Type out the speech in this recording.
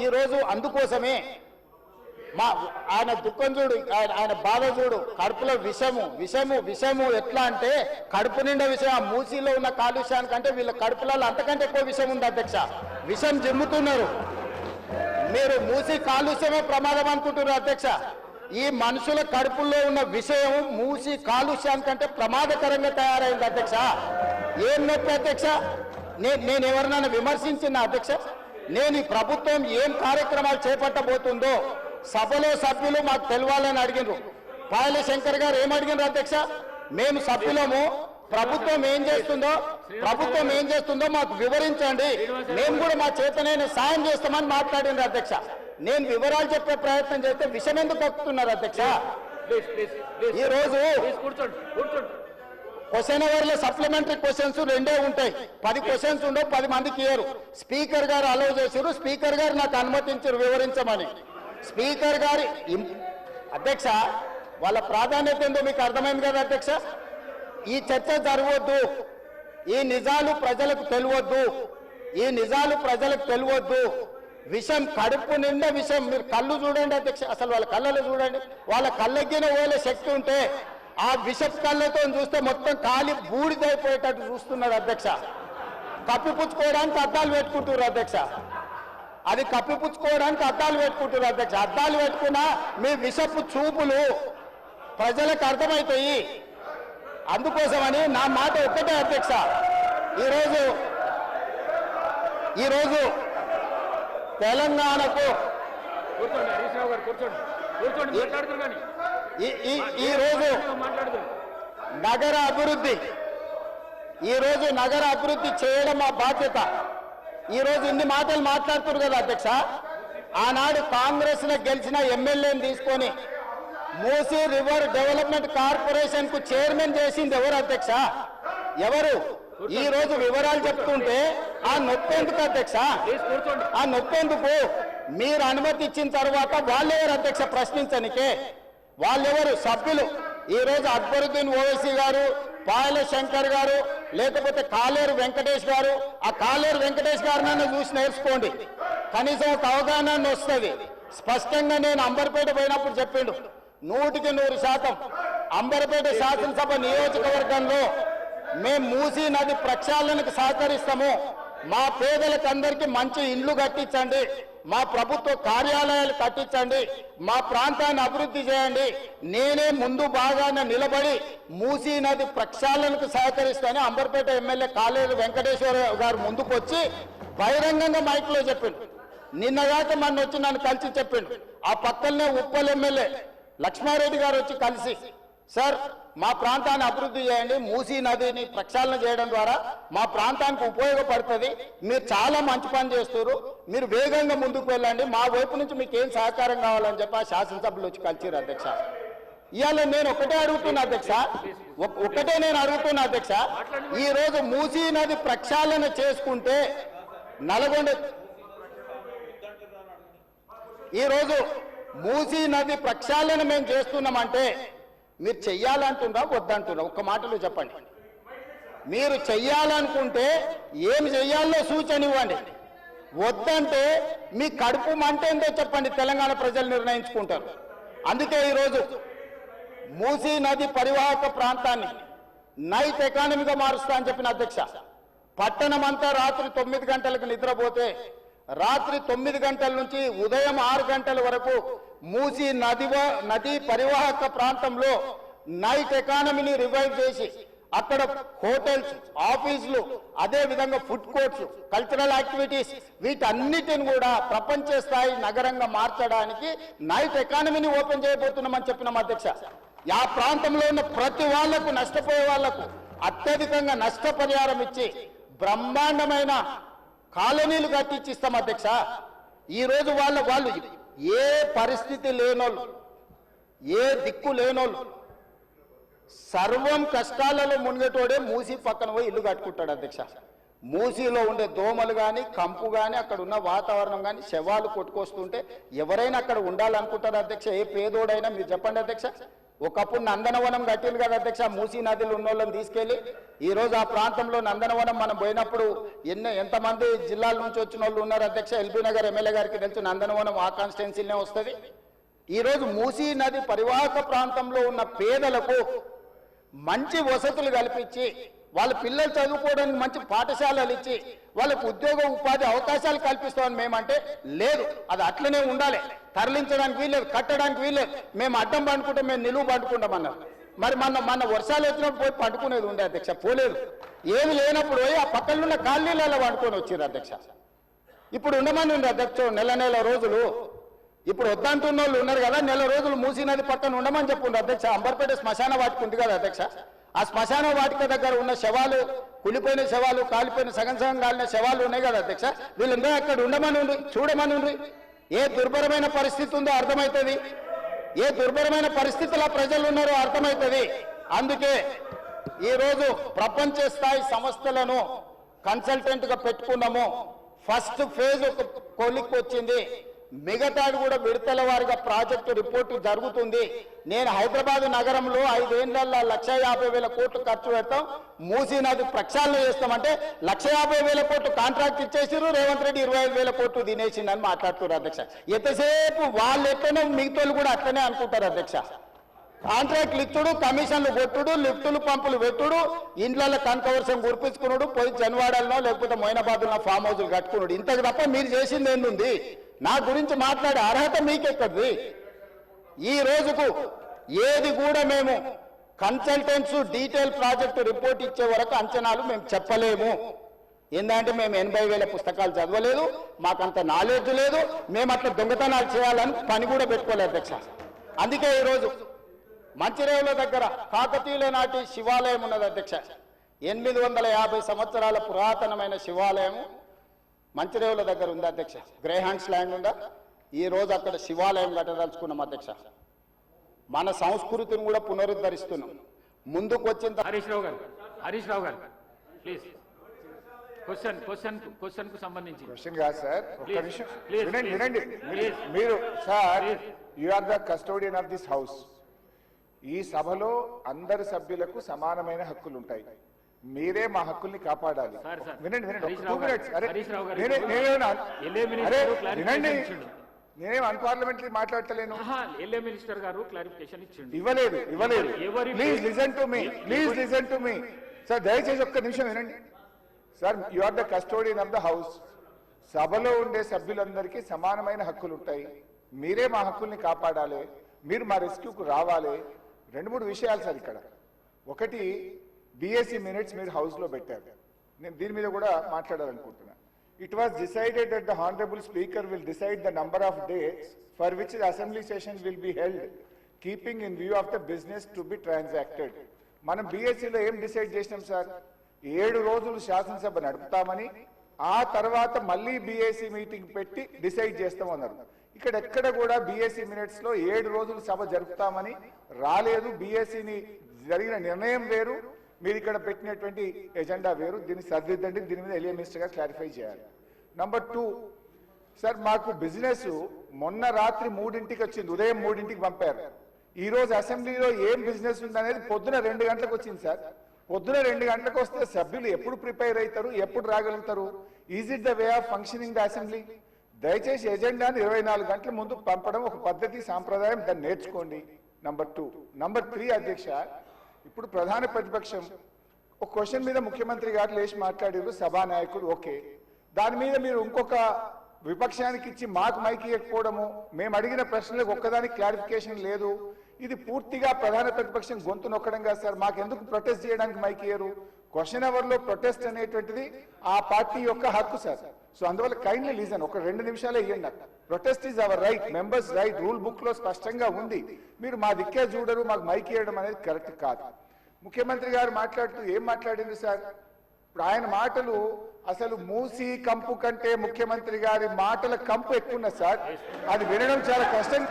ఈ రోజు అందుకోసమే మా ఆయన దుఃఖం చూడు, ఆయన బాధ చూడు, కడుపులో విషము ఎట్లా అంటే కడుపు నిండా విషయం. ఆ మూసీలో ఉన్న కాలుష్యానికంటే వీళ్ళ కడుపులలో అంతకంటే ఎక్కువ విషయం ఉంది అధ్యక్ష. విషం జిమ్ముతున్నారు. మీరు మూసీ కాలుష్యమే ప్రమాదం అనుకుంటున్నారు అధ్యక్ష. ఈ మనుషుల కడుపుల్లో ఉన్న విషయం మూసీ కాలుష్యానికంటే ప్రమాదకరంగా తయారైంది అధ్యక్ష. ఏం నొప్పి అధ్యక్ష? నేను ఎవరినైనా విమర్శించిన అధ్యక్ష? నేను ఈ ప్రభుత్వం ఏం కార్యక్రమాలు చేపట్టబోతుందో సభలో సభ్యులు మాకు తెలవాలని అడిగినారు. పాయల శంకర్ గారు ఏమడిగినారు అధ్యక్ష? మేము సభ్యులము, ప్రభుత్వం ఏం చేస్తుందో మాకు వివరించండి, మేము కూడా మా చేతనైన సాయం చేస్తామని మాట్లాడినారు అధ్యక్ష. నేను వివరాలు చెప్పే ప్రయత్నం చేస్తే విషయం ఎందుకు కక్కుతున్నారు అధ్యక్ష? ఈ రోజు క్వశ్చన్ అవర్లో సప్లిమెంటరీ క్వశ్చన్స్ 2 ఉంటాయి. 10 క్వశ్చన్స్ ఉండవు, 10 మందికి ఇయ్యరు. స్పీకర్ గారు అలౌ చేశారు, స్పీకర్ గారు నాకు అనుమతించారు వివరించమని. స్పీకర్ గారి అధ్యక్ష వాళ్ళ ప్రాధాన్యత ఏందో మీకు అర్థమైంది కదా అధ్యక్ష. ఈ చర్చ జరగవద్దు, ఈ నిజాలు ప్రజలకు తెలియవద్దు. విషం కడుపు నిండా విషం. మీరు కళ్ళు చూడండి అధ్యక్ష, అసలు వాళ్ళ కళ్ళలో చూడండి. వాళ్ళ కళ్ళగిన ఓలే శక్తి ఉంటే ఆ విషపు కళ్ళతో చూస్తే మొత్తం కాలి బూడిదైపోయేటట్టు చూస్తున్నారు అధ్యక్ష. కప్పిపుచ్చుకోవడానికి అద్దాలు పెట్టుకుంటున్నారు అధ్యక్ష. అది కప్పిపుచ్చుకోవడానికి అద్దాలు పెట్టుకుంటున్నారు అధ్యక్ష. అద్దాలు పెట్టుకున్నా మీ విషపు చూపులు ప్రజలకు అర్థమవుతాయి. అందుకోసమని నా మాట ఒక్కటే అధ్యక్ష. ఈరోజు తెలంగాణకు ఈరోజు నగర అభివృద్ధి చేయడం మా బాధ్యత. ఈరోజు ఇన్ని మాటలు మాట్లాడుతున్నారు కదా అధ్యక్ష. ఆనాడు కాంగ్రెస్ లో గెలిచిన ఎమ్మెల్యేని తీసుకొని మూసీ రివర్ డెవలప్మెంట్ కార్పొరేషన్ కు చైర్మన్ చేసింది ఎవరు అధ్యక్ష? ఎవరు? ఈ రోజు వివరాలు చెప్తుంటే ఆ నొప్పెందుకు అధ్యక్ష? ఆ నొప్పెందుకు? మీరు అనుమతి ఇచ్చిన తర్వాత వాళ్ళెవరు అధ్యక్ష ప్రశ్నించనికే? వాళ్ళెవరు సభ్యులు? ఈ రోజు అక్బరుద్దీన్ ఓవైసీ గారు, పాయల శంకర్ గారు, లేకపోతే కాలేరు వెంకటేష్ గారు. ఆ కాలేరు వెంకటేష్ గారినైనా చూసి నేర్చుకోండి, కనీసం ఒక అవగాహన వస్తుంది. స్పష్టంగా నేను అంబర్పేట పోయినప్పుడు చెప్పిండు, 100% అంబర్పేట శాసనసభ నియోజకవర్గంలో మేము మూసీ నది ప్రక్షాళనకు సహకరిస్తాము. మా పేదలకందరికీ మంచి ఇండ్లు కట్టించండి, మా ప్రభుత్వ కార్యాలయాలు కట్టించండి, మా ప్రాంతాన్ని అభివృద్ధి చేయండి. నేనే ముందు బాగానే నిలబడి మూసీ నది ప్రక్షాళనకు సహకరిస్తానని అంబర్పేట ఎమ్మెల్యే కాలేరు వెంకటేశ్వర గారు ముందుకు వచ్చి బహిరంగంగా మైక్లో చెప్పిండు. నిన్నగాక మొన్న వచ్చి నన్ను కలిసి చెప్పిండు. ఆ పక్కనే ఉప్పల్ ఎమ్మెల్యే లక్ష్మారెడ్డి గారు వచ్చి కలిసి, సార్ మా ప్రాంతాన్ని అభివృద్ధి చేయండి, మూసీ నదిని ప్రక్షాళన చేయడం ద్వారా మా ప్రాంతానికి ఉపయోగపడుతుంది, మీరు చాలా మంచి పని చేస్తారు, మీరు వేగంగా ముందుకు వెళ్ళండి, మా వైపు నుంచి మీకు ఏం సహకారం కావాలని చెప్పి ఆ శాసనసభలో వచ్చి కలిసిరు అధ్యక్ష. ఇవాళ నేను ఒకటే అడుగుతున్నా అధ్యక్ష, ఈ రోజు మూసీ నది ప్రక్షాళన చేసుకుంటే ఈరోజు మూసీ నది ప్రక్షాళన మేము చేస్తున్నామంటే మీరు చెయ్యాలంటున్నా వద్దంటున్నా? ఒక్క మాటలో చెప్పండి. మీరు చెయ్యాలనుకుంటే ఏం చెయ్యాలో సూచన ఇవ్వండి, వద్దంటే మీ కడుపు మంట ఏంటో చెప్పండి, తెలంగాణ ప్రజలు నిర్ణయించుకుంటారు. అందుకే ఈరోజు మూసీ నది పరివాహక ప్రాంతాన్ని నైట్ ఎకానమీగా మారుస్తా అని చెప్పిన అధ్యక్ష. పట్టణం అంతా రాత్రి 9 గంటలకు నిద్రపోతే రాత్రి 9 గంటల నుంచి ఉదయం 6 గంటల వరకు మూసీ నది పరివాహక ప్రాంతంలో నైట్ ఎకానమీని రివైవ్ చేసి అక్కడ హోటల్స్, ఆఫీసులు, అదే విధంగా ఫుడ్ కోర్ట్స్, కల్చరల్ యాక్టివిటీస్ వీటన్నిటిని కూడా ప్రపంచ స్థాయి నగరంగా మార్చడానికి నైట్ ఎకానమీని ఓపెన్ చేయబోతున్నామని చెప్పినాం అధ్యక్ష. ఆ ప్రాంతంలో ఉన్న ప్రతి వాళ్లకు, నష్టపోయే వాళ్లకు అత్యధికంగా నష్టపరిహారం ఇచ్చి బ్రహ్మాండమైన కాలనీలు కట్టించిస్తాం అధ్యక్ష. ఈరోజు వాళ్ళు ఏ పరిస్థితి లేనోళ్ళు, ఏ దిక్కు లేనోళ్ళు, సర్వం కష్టాలలో మునిగేటోడే మూసీ పక్కన పోయి ఇల్లు కట్టుకుంటాడు అధ్యక్ష. మూసీలో ఉండే దోమలు కానీ, కంపు కానీ, అక్కడ ఉన్న వాతావరణం కానీ, శవాలు కొట్టుకొస్తుంటే ఎవరైనా అక్కడ ఉండాలనుకుంటారు అధ్యక్ష? ఏ పేదోడైనా మీరు చెప్పండి అధ్యక్ష. ఒకప్పుడు నందనవనం కట్టింది కదా అధ్యక్ష, మూసీ నదిలో ఉన్న వాళ్ళని తీసుకెళ్లి ఈ రోజు ఆ ప్రాంతంలో నందనవనం మనం పోయినప్పుడు ఎంతమంది జిల్లాల నుంచి వచ్చిన వాళ్ళు ఉన్నారు అధ్యక్ష. ఎల్బీ నగర్ ఎమ్మెల్యే గారికి తెలుసు, నందనవనం ఆ కాన్స్టిట్యున్సీలోనే వస్తుంది. ఈ రోజు మూసీ నది పరివాహక ప్రాంతంలో ఉన్న పేదలకు మంచి వసతులు కల్పించి వాళ్ళ పిల్లలు చదువుకోవడానికి మంచి పాఠశాలలు ఇచ్చి వాళ్ళకు ఉద్యోగ ఉపాధి అవకాశాలు కల్పిస్తామని మేమంటే లేదు, అది అట్లనే ఉండాలి, తరలించడానికి వీల్లేదు, కట్టడానికి వీల్లేదు, మేము అడ్డం పండుకుంటాం, మేము నిలువు పండుకుంటాం అన్నారు. మరి మన వర్షాలు వచ్చినప్పుడు పోయి పండుకునేది ఉండే అధ్యక్ష, పోలేదు. ఏమి లేనప్పుడు పోయి ఆ పక్కన ఉన్న కాలనీలలో పండుకొని వచ్చారు అధ్యక్ష. ఇప్పుడు ఉండమని ఉంది అధ్యక్ష నెల రోజులు. ఇప్పుడు వద్దంటున్న వాళ్ళు ఉన్నారు కదా, నెల రోజులు మూసీ నది పక్కన ఉండమని చెప్పుండ్రు అధ్యక్ష. అంబర్పేట శ్మశాన వాటిక ఉంది కదా అధ్యక్ష, ఆ శ్మశాన వాటిక దగ్గర ఉన్న శవాలు, కులిపోయిన శవాలు, కాలిపోయిన సగం కాలిన శవాలు ఉన్నాయి కదా అధ్యక్ష, వీళ్ళందరూ అక్కడ ఉండమని ఉండి చూడమని ఉండి. ఏ దుర్భరమైన పరిస్థితి ఉందో అర్థమవుతుంది, ఏ దుర్భరమైన పరిస్థితుల్లో ప్రజలు ఉన్నారో అర్థమవుతుంది. అందుకే ఈరోజు ప్రపంచ స్థాయి సంస్థలను కన్సల్టెంట్ గా పెట్టుకున్నాము. ఫస్ట్ ఫేజ్ ఒక కొలిక్కి వచ్చింది, మిగతాది కూడా విడతల వారిగా ప్రాజెక్టు రిపోర్టు జరుగుతుంది. నేను హైదరాబాద్ నగరంలో 5 ఏళ్లలో 1,50,000 కోట్లు ఖర్చు పెడతాం, మూసీ నది ప్రక్షాళన చేస్తామంటే 1,50,000 కోట్లు కాంట్రాక్ట్ ఇచ్చేసారు, రేవంత్ రెడ్డి 25,000 కోట్లు తినేసిందని మాట్లాడుతున్నారు అధ్యక్ష. ఎంతసేపు వాళ్ళు ఎట్లనో మిగతాలు కూడా అట్లనే అనుకుంటారు అధ్యక్ష. కాంట్రాక్ట్లు ఇచ్చుడు, కమిషన్లు కొట్టుడు, లిఫ్టులు పంపులు పెట్టుడు, ఇండ్లలో కనకవర్షం కురిపించుకున్నాడు, పోయి జన్వాడల్లో లేకపోతే మొయినాబాద్లో ఫామ్ హౌజులు కట్టుకున్నాడు. ఇంతకు తప్ప మీరు చేసింది ఏంది? నా గురించి మాట్లాడే అర్హత మీకెక్కడిది? ఈ రోజుకు ఏది కూడా మేము కన్సల్టెంట్స్ డీటెయిల్ ప్రాజెక్టు రిపోర్ట్ ఇచ్చే వరకు అంచనాలు మేము చెప్పలేము. ఏంటంటే మేము 80,000 పుస్తకాలు చదవలేదు, మాకంత నాలెడ్జ్ లేదు, మేము అట్లా దొంగతనాలు చేయాలని పని కూడా పెట్టుకోలేదు అధ్యక్ష. అందుకే ఈరోజు మంచిరేవుల దగ్గర కాకతీయుల నాటి శివాలయం ఉన్నది అధ్యక్ష. 850 సంవత్సరాల పురాతనమైన శివాలయం మంచిరేవుల దగ్గర ఉంది అధ్యక్ష. గ్రేహాండ్స్ ల్యాండ్ ఉందా, ఈ రోజు అక్కడ శివాలయం కట్టదలుచుకున్నాం అధ్యక్ష. మన సంస్కృతిని కూడా పునరుద్ధరిస్తున్నాం. ముందుకు వచ్చిన హరీష్ రావు గారు ప్లీజ్ క్వశ్చన్ కు సంబంధించి క్వశ్చన్ కాదు సార్, ఒక్క నిమిషం వినండి. మీరు sir, you are the custodian of this house. ఈ సభలో అందరి సభ్యులకు సమానమైన హక్కులు ఉంటాయి, మీరే మా హక్కుల్ని కాపాడాలి. వినండి, వినండి, నేనేం అన్పార్లమెంటరీ మాట్లాడతలేను. మినిస్టర్ గారు క్లారిఫికేషన్ ఇవ్వలేదు. Please listen to me sir, దయచేసి ఒక్క నిమిషం వినండి sir. You are the custodian of the house. సభలో ఉండే సభ్యులందరికీ సమానమైన హక్కులు ఉంటాయి, మీరే మా హక్కుల్ని కాపాడాలి, మీరు మా రెస్క్యూకు రావాలి. 2-3 విషయాలు సార్ ఇక్కడ. ఒకటి, BSc మినిట్స్ మీరు హౌస్లో పెట్టారు, నేను దీని మీద కూడా మాట్లాడాలనుకుంటున్నా. It was decided that the Honorable Speaker will decide the number of days for which the assembly sessions will be held, keeping in view of the business to be transacted. మనం BScలో ఏం decide చేసినాం sir? 7 రోజులు శాసనసభ నడుపుతామని, ఆ తర్వాత మళ్ళీ BSc meeting పెట్టి decide చేస్తామన్నారు. ఇక్కడ ఎక్కడ కూడా BSc మినిట్స్ లో 7 రోజులు సభ జరుపుతామని రాలేదు. BScని జరిగిన నిర్ణయం వేరు, మీరు ఇక్కడ పెట్టినటువంటి ఎజెండా వేరు. దీన్ని సరిదిద్దండి, దీని మీద ఎలియా మినిస్టర్ గారు క్లారిఫై చేయాలి. నంబర్ 2 సార్, మాకు బిజినెస్ మొన్న రాత్రి 3ంటికి వచ్చింది, ఉదయం 3ంటికి పంపారు. ఈ రోజు అసెంబ్లీలో ఏం బిజినెస్ ఉందనేది పొద్దున 2 గంటలకు వచ్చింది సార్. పొద్దున 2 గంటలకు వస్తే సభ్యులు ఎప్పుడు ప్రిపేర్ అవుతారు, ఎప్పుడు రాగలుగుతారు? Is it the way of functioning the assembly? దయచేసి ఎజెండాను 24 గంటల ముందు పంపడం ఒక పద్ధతి, సాంప్రదాయం, దాన్ని నేర్చుకోండి. నంబర్ 2. నంబర్ 3 అధ్యక్ష, ఇప్పుడు ప్రధాన ప్రతిపక్షం ఒక క్వశ్చన్ మీద ముఖ్యమంత్రి గారు లేచి మాట్లాడారు, సభానాయకుడు ఓకే, దాని మీద మీరు ఇంకొక విపక్షానికి ఇచ్చి మాకు మైక్ ఇవ్వకపోవడము, మేము అడిగిన ప్రశ్నలకు ఒక్కదానికి క్లారిఫికేషన్ లేదు, ఇది పూర్తిగా ప్రధాన ప్రతిపక్షం గొంతు నొక్కడం కాదు సార్. మాకెందుకు ప్రొటెస్ట్ చేయడానికి మైక్ ఇయ్యరు? క్వశ్చన్ అవర్ లో ప్రొటెస్ట్ అనేటువంటిది ఆ పార్టీ యొక్క హక్కు సార్. సో అందువల్ల కైండ్లీ లిజన్, ఒక 2 నిమిషాలే ఇవ్వండి. Protest is our right, members right, rule book లో స్పష్టంగా ఉంది. మీరు మా దిక్కే చూడరు, మాకు మైక్ ఇవ్వడం అనేది కరెక్ట్ కాదు. ముఖ్యమంత్రి గారు మాట్లాడుతూ ఏం మాట్లాడింది సార్? ఇప్పుడు ఆయన మాటలు అసలు మూసీ కంపు కంటే ముఖ్యమంత్రి గారి మాటల కంపు ఎక్కువ సార్. అది వినడం చాలా కష్టం.